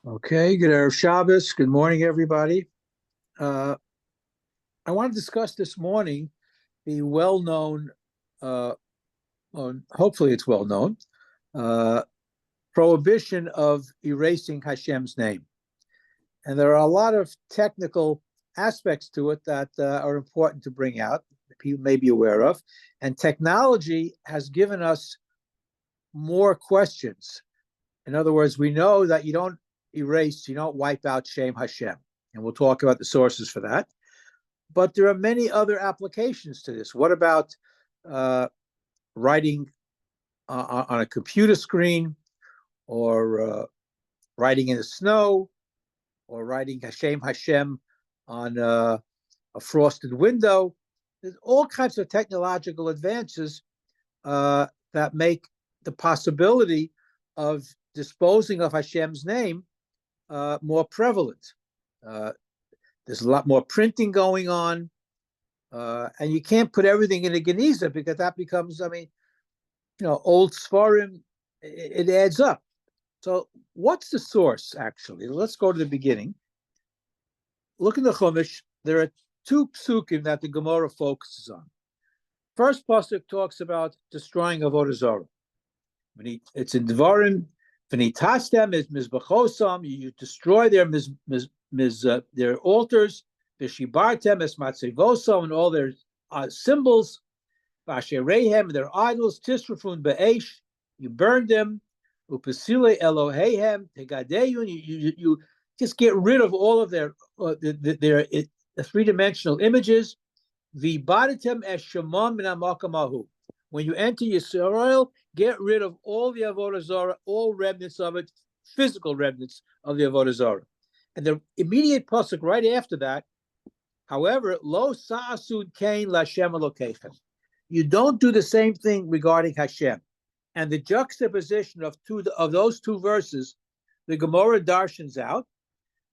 Okay, good Erev Shabbos. Good morning, everybody. Uh, I want to discuss this morning the well-known, hopefully it's well-known, uh, prohibition of erasing Hashem's name. And there are a lot of technical aspects to it that are important to bring out, that people may be aware of. And technology has given us more questions. In other words, we know that you don't erase, you don't wipe out Shem Hashem. And we'll talk about the sources for that. But there are many other applications to this. What about writing on a computer screen, or writing in the snow, or writing Hashem on a frosted window? There's all kinds of technological advances that make the possibility of disposing of Hashem's name more prevalent. There's a lot more printing going on, and you can't put everything in a Geniza because that becomes, old Sfarim. It adds up. So what's the source, actually? Let's go to the beginning. Look in the Chumash. There are two psukim that the Gemara focuses on. First pasuk talks about destroying Avodah Zarah. It's in Devarim. V'nitastem is mizbachosam. You destroy their their altars. V'shibartem es matzevosam, and all their symbols. V'asherehem, their idols. Tisrafun be'esh. You burn them. Upesile Elohehem tegadeyun. You just get rid of all of their three-dimensional images. V'baditem es shemam min hamakamahu. When you enter Yisrael, get rid of all the Avodah Zarah, all remnants of it, physical remnants of the Avodah Zarah. And the immediate pasuk right after that, however, lo sa'asud kain l'Hashem Elokeichem. You don't do the same thing regarding Hashem. And the juxtaposition of those two verses, the Gemara darshans out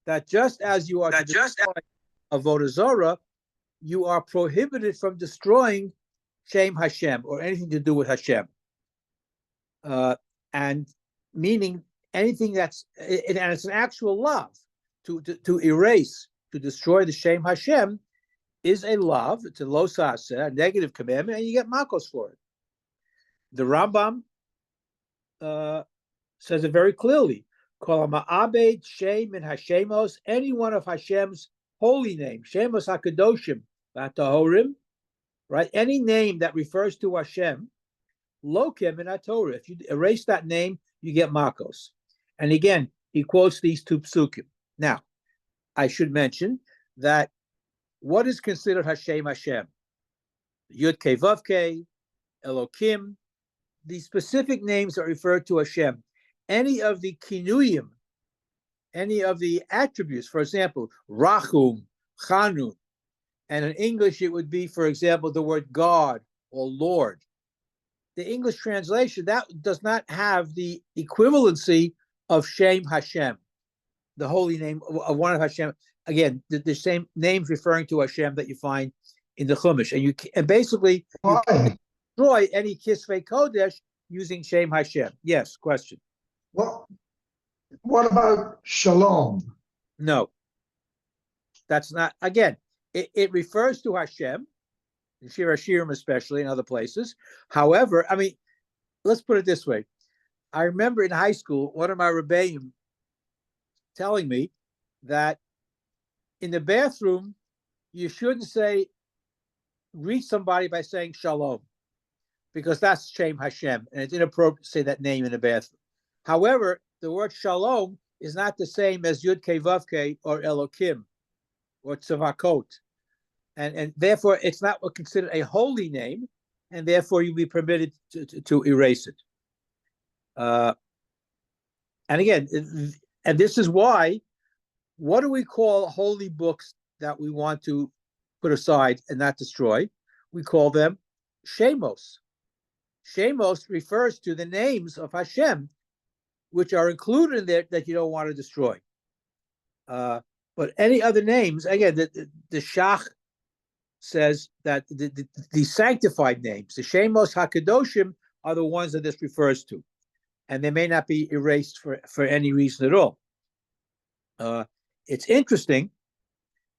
that just as you are to destroy Avodah Zarah, you are prohibited from destroying Shem Hashem or anything to do with Hashem. And meaning anything that's, and it's an actual love to erase, to destroy the Shem Hashem is a love. It's a lo sa'aseh, a negative commandment, and you get makos for it. The Rambam says it very clearly. Kol ha'ma'abed Shem min Hashemos, any one of Hashem's holy names, Shemos HaKadoshim, V'atahorim, right? Any name that refers to Hashem, lokem in Torah. If you erase that name, you get makos. And again, he quotes these two psukim. Now, I should mention that what is considered Hashem Hashem? Yud Kei Vav Kei, Elokim. These specific names are referred to Hashem. Any of the kinuyim, any of the attributes, for example, Rachum, Chanun, and in English it would be, for example, the word God or Lord. The English translation, that does not have the equivalency of Shem Hashem, the holy name of one of Hashem. Again, the same names referring to Hashem that you find in the Chumash. And basically, you can destroy any Kisvei Kodesh using Shem Hashem. Yes, question. Well, what about Shalom? No, that's not, again, it refers to Hashem, in Shir HaShirim especially, in other places. However, let's put it this way. I remember in high school, one of my Rebbeim telling me that in the bathroom, you shouldn't greet somebody by saying Shalom, because that's Shem Hashem, and it's inappropriate to say that name in the bathroom. However, the word Shalom is not the same as Yud Kei Vav Kei or Elokim or Tzavakot. And therefore, it's not considered a holy name, and therefore you'll be permitted to erase it. And again, and this is why, what do we call holy books that we want to put aside and not destroy? We call them Shemos. Shemos refers to the names of Hashem, which are included in there that you don't want to destroy. But any other names, again, the Shach says that the sanctified names, the Shemos HaKadoshim, are the ones that this refers to. And they may not be erased for any reason at all. It's interesting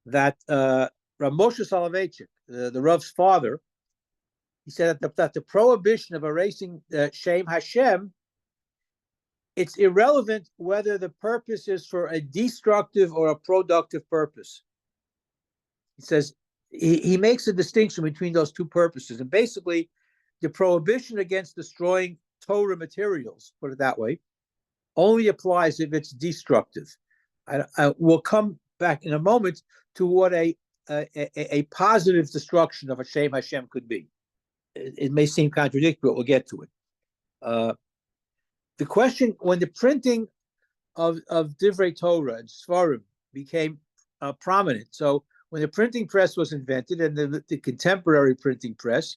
that Rav Moshe Soloveitchik, the Rav's father, he said that the prohibition of erasing Shem Hashem, it's irrelevant whether the purpose is for a destructive or a productive purpose. He says he makes a distinction between those two purposes. And basically, the prohibition against destroying Torah materials, put it that way, only applies if it's destructive. I will come back in a moment to what a positive destruction of a Shem Hashem could be. It may seem contradictory, but we'll get to it. The question, when the printing of Divrei Torah and Sfarim became prominent, so when the printing press was invented and the contemporary printing press,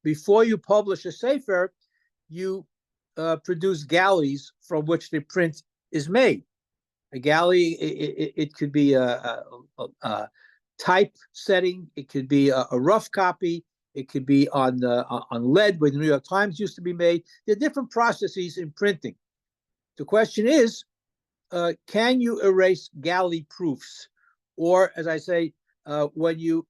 before you publish a sefer, you produce galleys from which the print is made. A galley, it could be a type setting, it could be a rough copy, it could be on lead, where the New York Times used to be made. There are different processes in printing. The question is, can you erase galley proofs? Or, as I say, the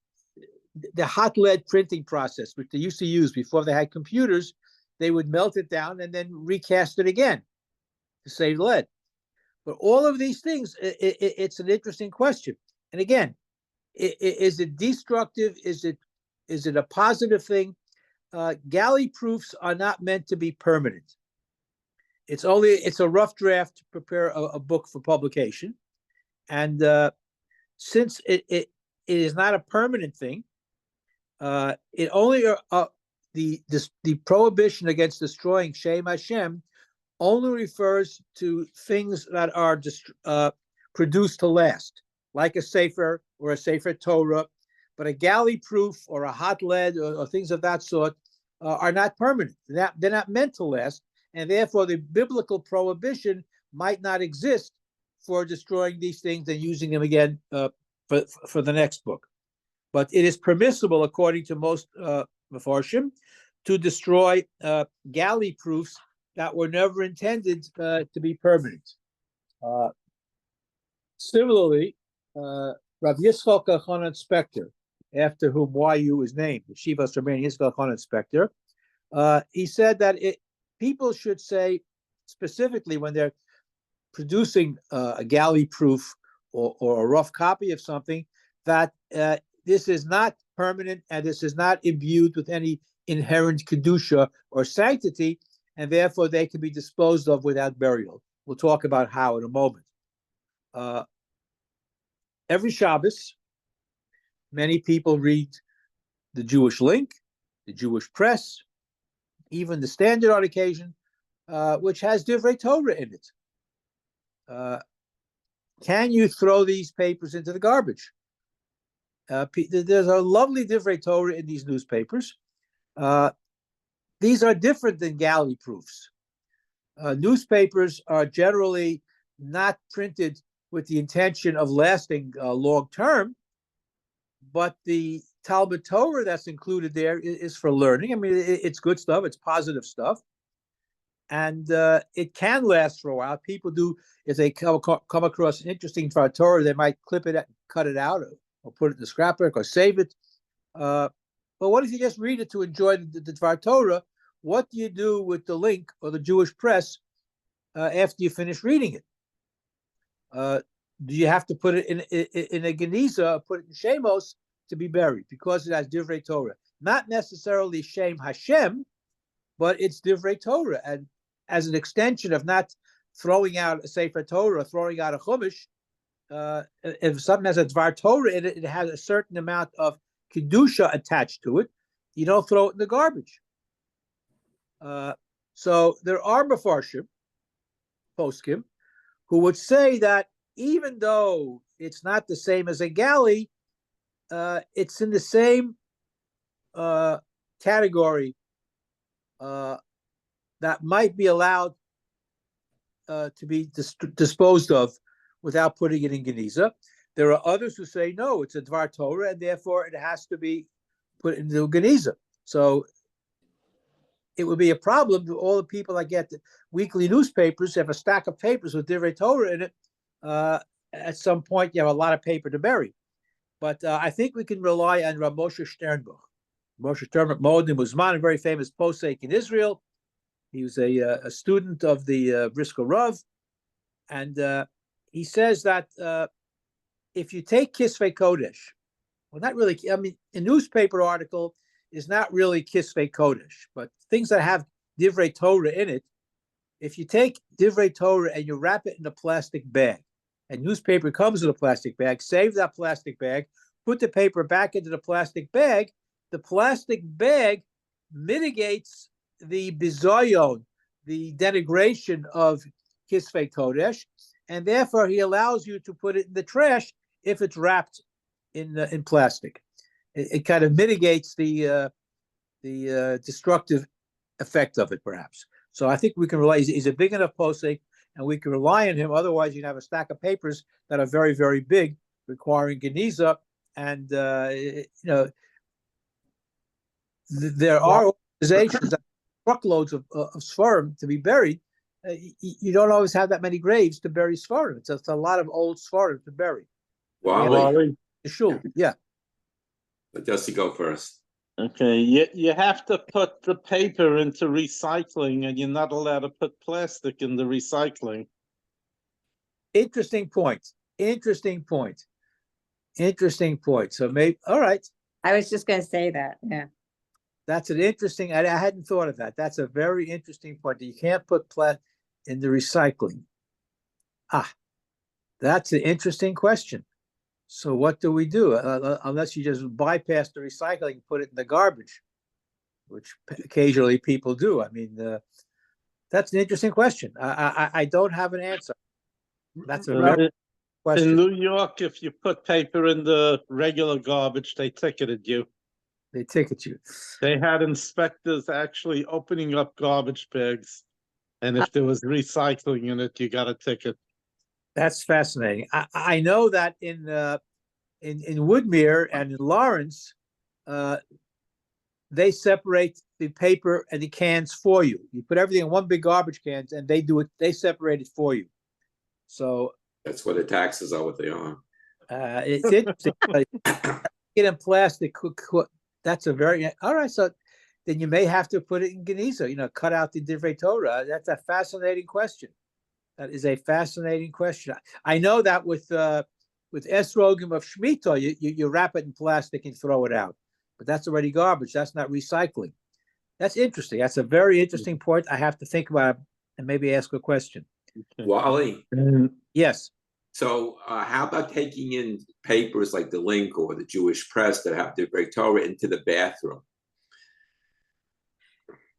hot lead printing process, which they used to use before they had computers, they would melt it down and then recast it again to save lead. But all of these things, it's an interesting question. And again, is it destructive? Is it a positive thing? Galley proofs are not meant to be permanent. It's a rough draft to prepare a book for publication. And since it is not a permanent thing, it only the prohibition against destroying Shem Hashem only refers to things that are produced to last, like a sefer or a sefer Torah. But a galley proof or a hot lead or things of that sort are not permanent. They're not meant to last, and therefore the biblical prohibition might not exist for destroying these things and using them again for the next book. But it is permissible, according to most Mefarshim, to destroy galley proofs that were never intended to be permanent. Similarly, Rav Yitzchak Elchanan Spector, after whom YU is named, the Shivas Rabbeinu Yitzchak Elchanan Spector, he said that people should say, specifically when they're producing a galley proof or a rough copy of something, that this is not permanent and this is not imbued with any inherent kedusha or sanctity, and therefore they can be disposed of without burial. We'll talk about how in a moment. Every Shabbos, many people read the Jewish Link, the Jewish Press, even the Standard on occasion, which has Divrei Torah in it. Can you throw these papers into the garbage? There's a lovely Divrei Torah in these newspapers. These are different than galley proofs. Newspapers are generally not printed with the intention of lasting long term, but the Talmud Torah that's included there is for learning. I mean, it's good stuff. It's positive stuff. And it can last for a while. People do, if they come across an interesting Torah, they might clip it, cut it out, or put it in the scrapbook, or save it. But what if you just read it to enjoy the Torah? What do you do with the Link or the Jewish Press after you finish reading it? Do you have to put it in a Geniza, or put it in Shemos to be buried because it has Divrei Torah? Not necessarily Shem Hashem, but it's Divrei Torah. And as an extension of not throwing out a Sefer Torah, throwing out a Chumash, if something has a Dvar Torah in it, it has a certain amount of Kedusha attached to it. You don't throw it in the garbage. So there are Mefarshim, Poskim, who would say that even though it's not the same as a galley, it's in the same category that might be allowed to be disposed of without putting it in Geniza. There are others who say, no, it's a Dvar Torah, and therefore it has to be put into Geniza. So it would be a problem to all the people that get the weekly newspapers, have a stack of papers with Divrei Torah in it. at some point you have a lot of paper to bury. But I think we can rely on Rav Moshe Sternbuch. Moshe Sternbuch, Moed Muzman, a very famous posek in Israel. He was a student of the Brisker Rav, and he says that if you take Kisvei Kodesh, well, not really. I mean, a newspaper article is not really Kisvei Kodesh, but things that have Divrei Torah in it. If you take Divrei Torah and you wrap it in a plastic bag, and newspaper comes in a plastic bag, save that plastic bag, put the paper back into the plastic bag mitigates the bizoyon, the denigration of Kisvei Kodesh, and therefore he allows you to put it in the trash if it's wrapped in plastic. It kind of mitigates the destructive effect of it, perhaps. So I think we can rely. He's a big enough posek, and we can rely on him. Otherwise, you'd have a stack of papers that are very, very big, requiring geniza. And there are organizations that have truckloads of svarim to be buried. You don't always have that many graves to bury svarim. It's a lot of old svarim to bury. Wally. Shul, yeah. Let Dusty go first. Okay, you have to put the paper into recycling, and you're not allowed to put plastic in the recycling. Interesting point. So maybe, all right. I was just going to say that. Yeah. That's an interesting, I hadn't thought of that. That's a very interesting point. You can't put plastic in the recycling. That's an interesting question. So what do we do? Unless you just bypass the recycling and put it in the garbage, which occasionally people do. I mean, that's an interesting question. I don't have an answer. That's a very question. In New York, if you put paper in the regular garbage, they ticketed you. They ticket you. They had inspectors actually opening up garbage bags, and if there was recycling in it, you got a ticket. That's fascinating. I know that in Woodmere and in Lawrence, they separate the paper and the cans for you. You put everything in one big garbage cans, and they do it. They separate it for you. So that's what the taxes are. What they are. It's interesting. Get in plastic. That's a very all right. So then you may have to put it in geniza. Cut out the divrei Torah. That's a fascinating question. That is a fascinating question. I know that with esrogim of Shemitah, you wrap it in plastic and throw it out. But that's already garbage. That's not recycling. That's interesting. That's a very interesting point. I have to think about it and maybe ask a question. Wally. Yes. So how about taking in papers like the Link or the Jewish Press that have the Divrei Torah into the bathroom?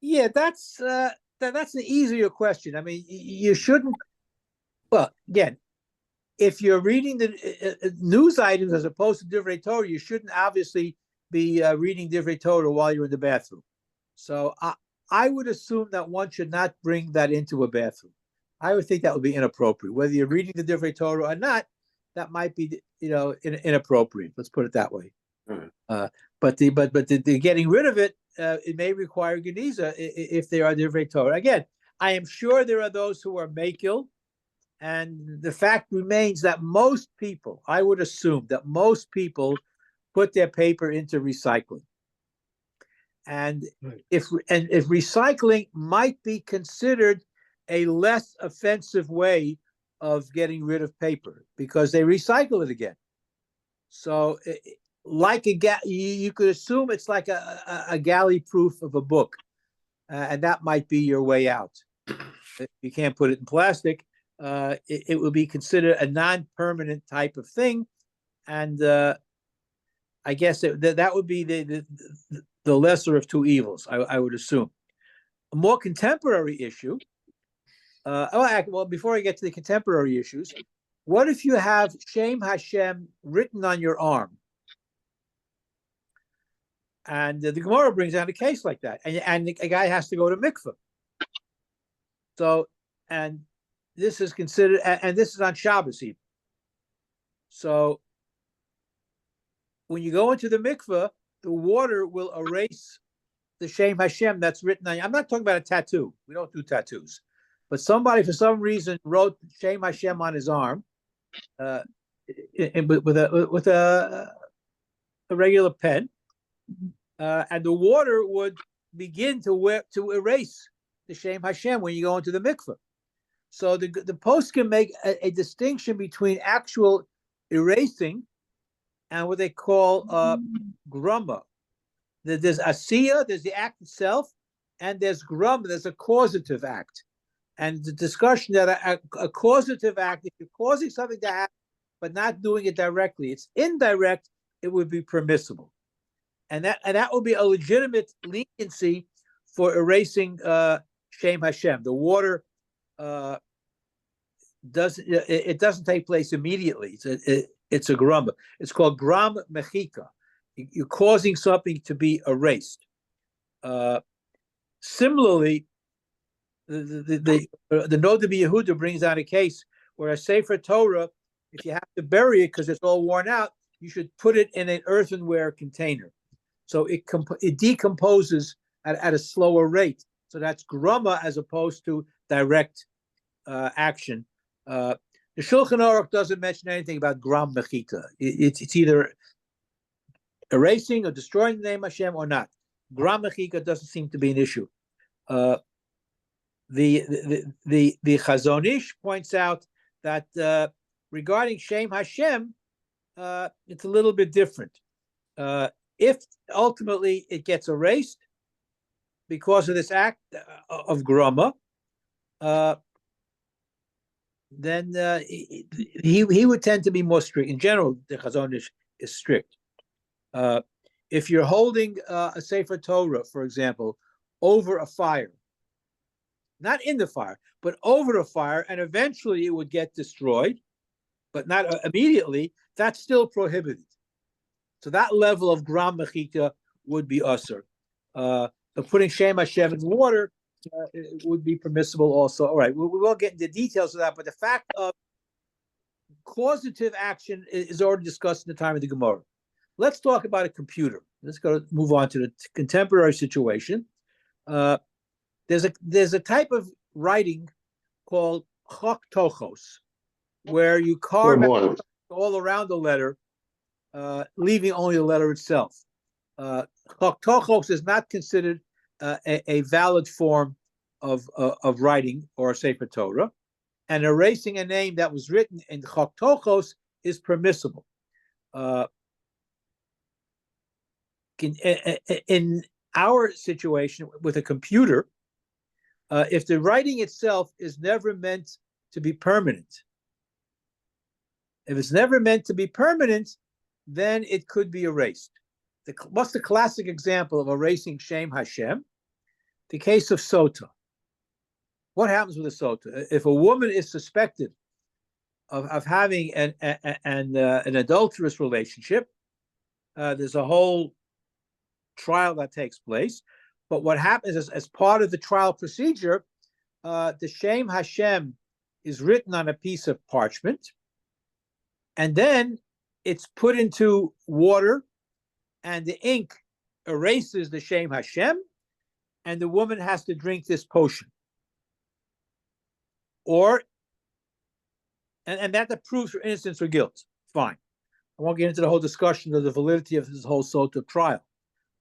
Yeah, that's an easier question. I mean, you shouldn't. Well, again, if you're reading the news items as opposed to Divrei Torah, you shouldn't obviously be reading Divrei Torah while you're in the bathroom. So I would assume that one should not bring that into a bathroom. I would think that would be inappropriate. Whether you're reading the Divrei Torah or not, that might be inappropriate. Let's put it that way. Right. But the getting rid of it, it may require geniza if they are Divrei Torah. Again, I am sure there are those who are makil. And the fact remains that most people, I would assume that most people put their paper into recycling. And if recycling might be considered a less offensive way of getting rid of paper because they recycle it again. So like you could assume it's like a galley proof of a book. And that might be your way out. If you can't put it in plastic, it would be considered a non-permanent type of thing, and I guess that would be the lesser of two evils. I would assume. A more contemporary issue. Well, before I get to the contemporary issues, what if you have Shem Hashem written on your arm? And the Gemara brings down a case like that, and a guy has to go to mikveh. So, and this is considered, and this is on Shabbos even. So, when you go into the mikveh, the water will erase the Shem Hashem that's written on you. I'm not talking about a tattoo. We don't do tattoos. But somebody, for some reason, wrote Shem Hashem on his arm, with a regular pen, and the water would begin to erase the Shem Hashem when you go into the mikveh. So the post can make a distinction between actual erasing and what they call grumma. There's asiya, there's the act itself, and there's grumma, there's a causative act. And the discussion that a causative act, if you're causing something to happen, but not doing it directly, it's indirect, it would be permissible. And that would be a legitimate leniency for erasing Shem Hashem. The water doesn't take place immediately. It's a grumma. It's called gram mechika. You're causing something to be erased. Similarly, the Noda Yehuda brings out a case where a Sefer Torah, if you have to bury it because it's all worn out, you should put it in an earthenware container. So it decomposes at a slower rate. So that's grumma as opposed to direct action. The Shulchan Aruch doesn't mention anything about gram mechita. It's either erasing or destroying the name Hashem or not. Gram mechita doesn't seem to be an issue. The Chazon Ish points out that regarding Shem Hashem, it's a little bit different. If ultimately it gets erased because of this act of grumma, then he would tend to be more strict. In general, the Chazon Ish is strict. If you're holding a Sefer Torah, for example, over a fire, not in the fire, but over a fire, and eventually it would get destroyed, but not immediately, that's still prohibited. So that level of gram mechita would be usher. But putting Shem Hashem in water would be permissible also. All right, we won't get into details of that, but the fact of causative action is already discussed in the time of the Gemara. Let's talk about a computer. Let's move on to the contemporary situation. There's a type of writing called chok tochos, where you carve out all around the letter, leaving only the letter itself. Chok tochos is not considered a valid form of writing or a Sefer Torah, and erasing a name that was written in chok tochos is permissible. In our situation with a computer, if the writing itself is never meant to be permanent, if it's never meant to be permanent, then it could be erased. What's the classic example of erasing Shem Hashem? The case of sota. What happens with a sota? If a woman is suspected of having an adulterous relationship, there's a whole trial that takes place. But what happens is, as part of the trial procedure, the Shem Hashem is written on a piece of parchment, and then it's put into water, and the ink erases the Shem Hashem, and the woman has to drink this potion. And that proves her innocence or guilt. Fine. I won't get into the whole discussion of the validity of this whole sota trial.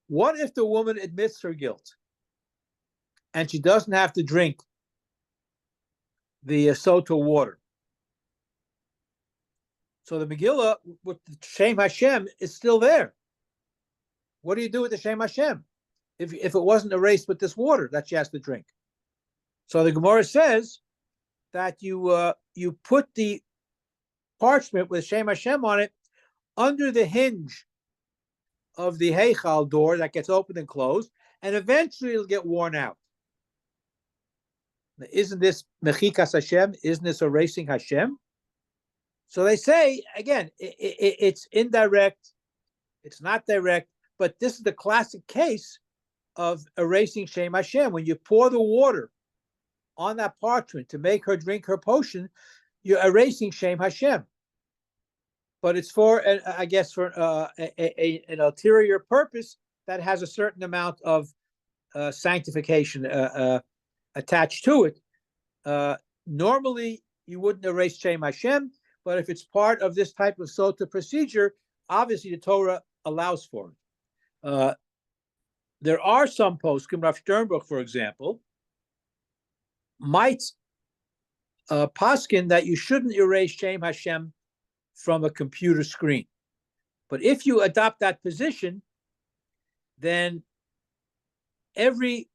What if the woman admits her guilt and she doesn't have to drink the sota water? So the Megillah with the Shem Hashem is still there. What do you do with the Shem Hashem if it wasn't erased with this water that she has to drink? So the Gemara says that you put the parchment with Shem Hashem on it under the hinge of the Heichal door that gets opened and closed, and eventually it'll get worn out. Now, isn't this Mechikas Hashem? Isn't this erasing Hashem? So they say, again, it's indirect, it's not direct, but this is the classic case of erasing Shem Hashem. When you pour the water on that parchment to make her drink her potion, you're erasing Shem Hashem. But it's for, I guess, for an ulterior purpose that has a certain amount of sanctification attached to it. Normally, you wouldn't erase Shem Hashem, but if it's part of this type of sota procedure, obviously the Torah allows for it. There are some poskim, Rav Sternbuch, for example, might poskin that you shouldn't erase Shem Hashem from a computer screen. But if you adopt that position, then every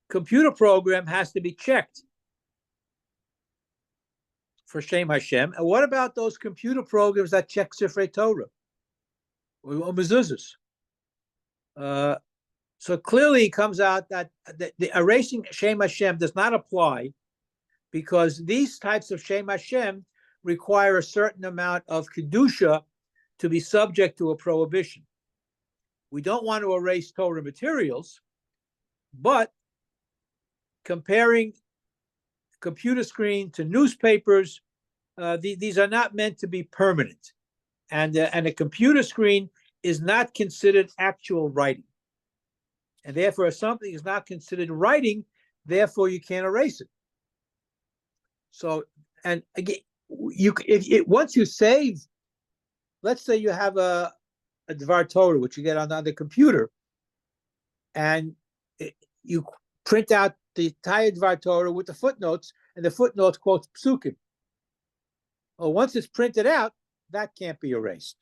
computer program has to be checked for Shem Hashem. And what about those computer programs that check Sifrei Torah or mezuzahs? So clearly it comes out that the erasing Shem Hashem does not apply, because these types of Shem Hashem require a certain amount of kedusha to be subject to a prohibition. We don't want to erase Torah materials, but comparing computer screen to newspapers, these are not meant to be permanent. And a computer screen is not considered actual writing. And therefore, if something is not considered writing, therefore you can't erase it. So, and again, once you save, let's say you have a Dvar Torah, which you get on the computer, and you print out the entire Dvar Torah with the footnotes, and the footnotes quotes psukim. Well, once it's printed out, that can't be erased.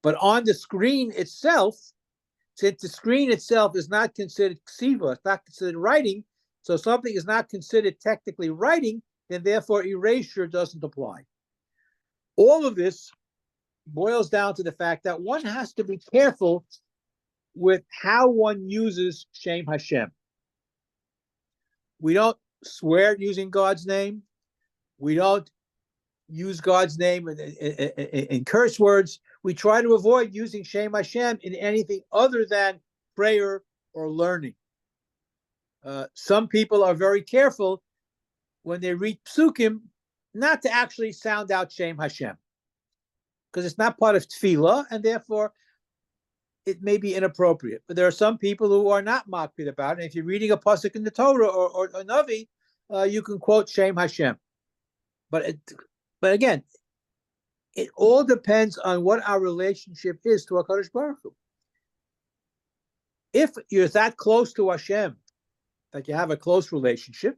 But on the screen itself, since the screen itself is not considered ksiva, it's not considered writing, so something is not considered technically writing, then therefore erasure doesn't apply. All of this boils down to the fact that one has to be careful with how one uses Shem Hashem. We don't swear using God's name. We don't use God's name in curse words. We try to avoid using Shem Hashem in anything other than prayer or learning. Some people are very careful when they read psukim not to actually sound out Shem Hashem, because it's not part of tefillah, and therefore it may be inappropriate. But there are some people who are not makpid about it. And if you're reading a pasuk in the Torah or a Navi, you can quote Shem Hashem. But again, it all depends on what our relationship is to HaKadosh Baruch Hu. If you're that close to Hashem, that you have a close relationship,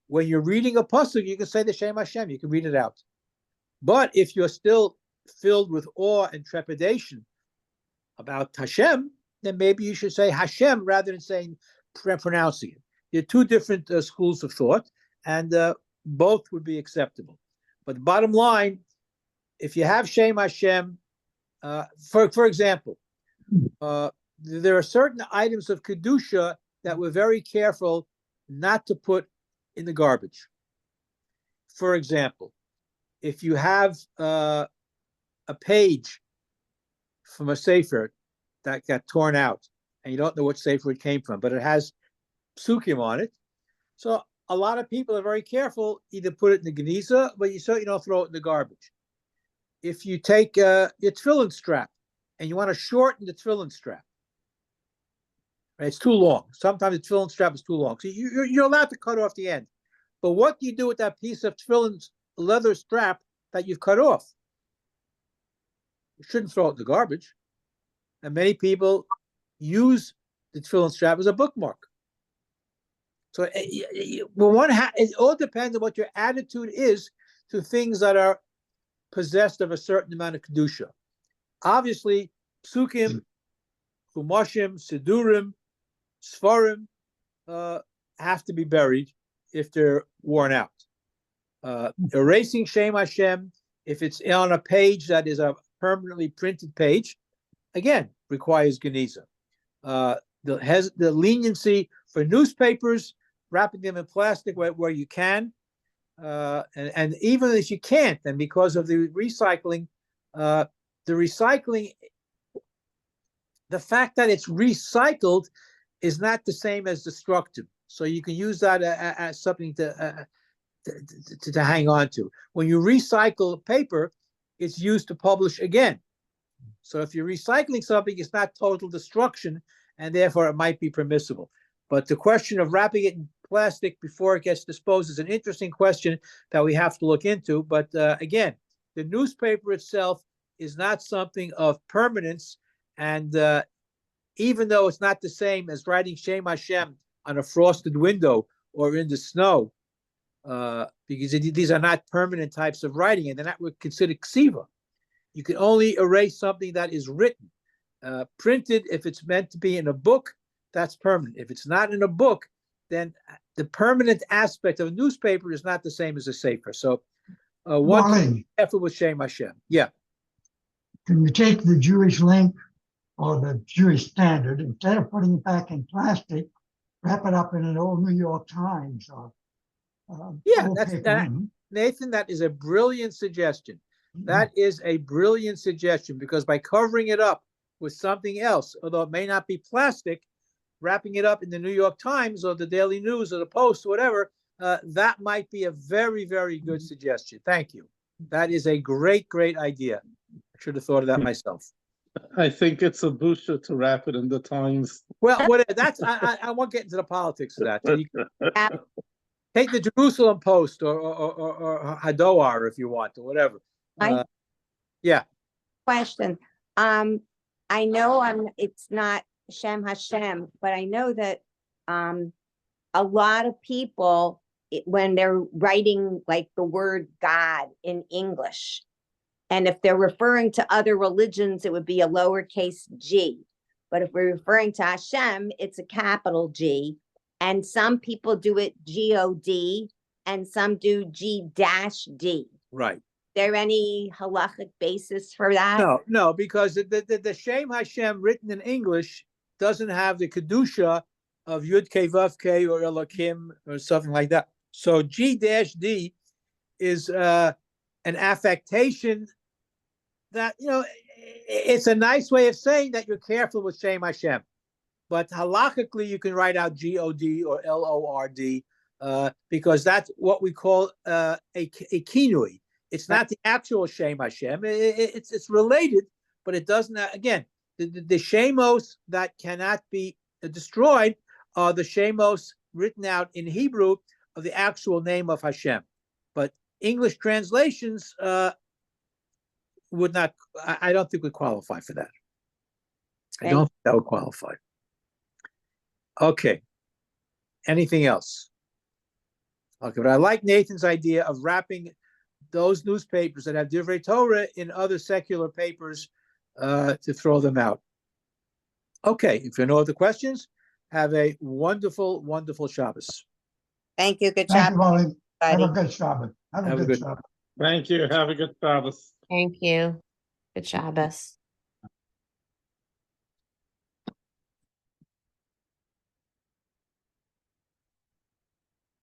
when you're reading a pasuk, you can say the Shem Hashem, you can read it out. But if you're still filled with awe and trepidation about Hashem, then maybe you should say Hashem rather than saying pronouncing it. There are two different schools of thought, and both would be acceptable. But the bottom line, if you have Shem Hashem, for example, there are certain items of kedusha that we're very careful not to put in the garbage. For example, if you have a page from a sefer that got torn out, and you don't know what sefer it came from, but it has psukim on it, so a lot of people are very careful, either put it in the geniza, but you certainly don't throw it in the garbage. If you take your tefillin strap and you want to shorten the tefillin strap, right, it's too long. Sometimes the tefillin strap is too long. So you're allowed to cut off the end. But what do you do with that piece of tefillin leather strap that you've cut off? You shouldn't throw it in the garbage. And many people use the tefillin strap as a bookmark. So it all depends on what your attitude is to things that are possessed of a certain amount of kedusha. Obviously, psukim, chumashim, sidurim, sfarim have to be buried if they're worn out. Erasing Shem Hashem, if it's on a page that is a permanently printed page, again, requires geniza. The leniency for newspapers, wrapping them in plastic where you can, and even if you can't, then because of the recycling, the fact that it's recycled is not the same as destructive. So you can use that as something to hang on to. When you recycle paper, it's used to publish again. So if you're recycling something, it's not total destruction, and therefore it might be permissible. But the question of wrapping it in plastic before it gets disposed is an interesting question that we have to look into. But again, the newspaper itself is not something of permanence. And even though it's not the same as writing Shem Hashem on a frosted window or in the snow, because these are not permanent types of writing, and they're not considered ksiva. You can only erase something that is written. Printed, if it's meant to be in a book, that's permanent. If it's not in a book, then the permanent aspect of a newspaper is not the same as a sefer. So one can Wally, be careful with Shem Hashem. Yeah. can you take the Jewish link or the Jewish standard, instead of putting it back in plastic, wrap it up in an old New York Times or Yeah, old that's paper? that. Nathan, that is a brilliant suggestion. That is a brilliant suggestion, because by covering it up with something else, although it may not be plastic, wrapping it up in the New York Times or the Daily News or the Post or whatever, that might be a very, very good suggestion. Thank you. That is a great, great idea. I should have thought of that myself. I think it's a busha to wrap it in the Times. Well, what that's I won't get into the politics of that. So you can take the Jerusalem Post or Hadoar if you want, or whatever. Yeah. Question. I know it's not Shem Hashem, but I know that a lot of people, when they're writing like the word God in English, and if they're referring to other religions, it would be a lowercase g. But if we're referring to Hashem, it's a capital G. And some people do it G-O-D, and some do G-D. Right. There any halachic basis for that? No, because the Shem Hashem written in English doesn't have the kedusha of Yud Kei Vav Kei or Elokim or something like that. So G-D is an affectation that, it's a nice way of saying that you're careful with Shem Hashem. But halachically, you can write out G-O-D or L-O-R-D because that's what we call a kinui. It's not the actual Shem Hashem. It's related, but it doesn't. Again, the shemos that cannot be destroyed are the shemos written out in Hebrew of the actual name of Hashem. But English translations would not. I don't think would qualify for that. I don't think that would qualify. Okay. Anything else? Okay, but I like Nathan's idea of wrapping those newspapers that have Divrei Torah in other secular papers to throw them out. Okay, if there are no other questions, have a wonderful, wonderful Shabbos. Thank you. Good Thank job. you, Wally. Have a everybody. good Shabbat. Have a good Shabbat. Thank you. Have a good Shabbos. Thank you. Good Shabbos.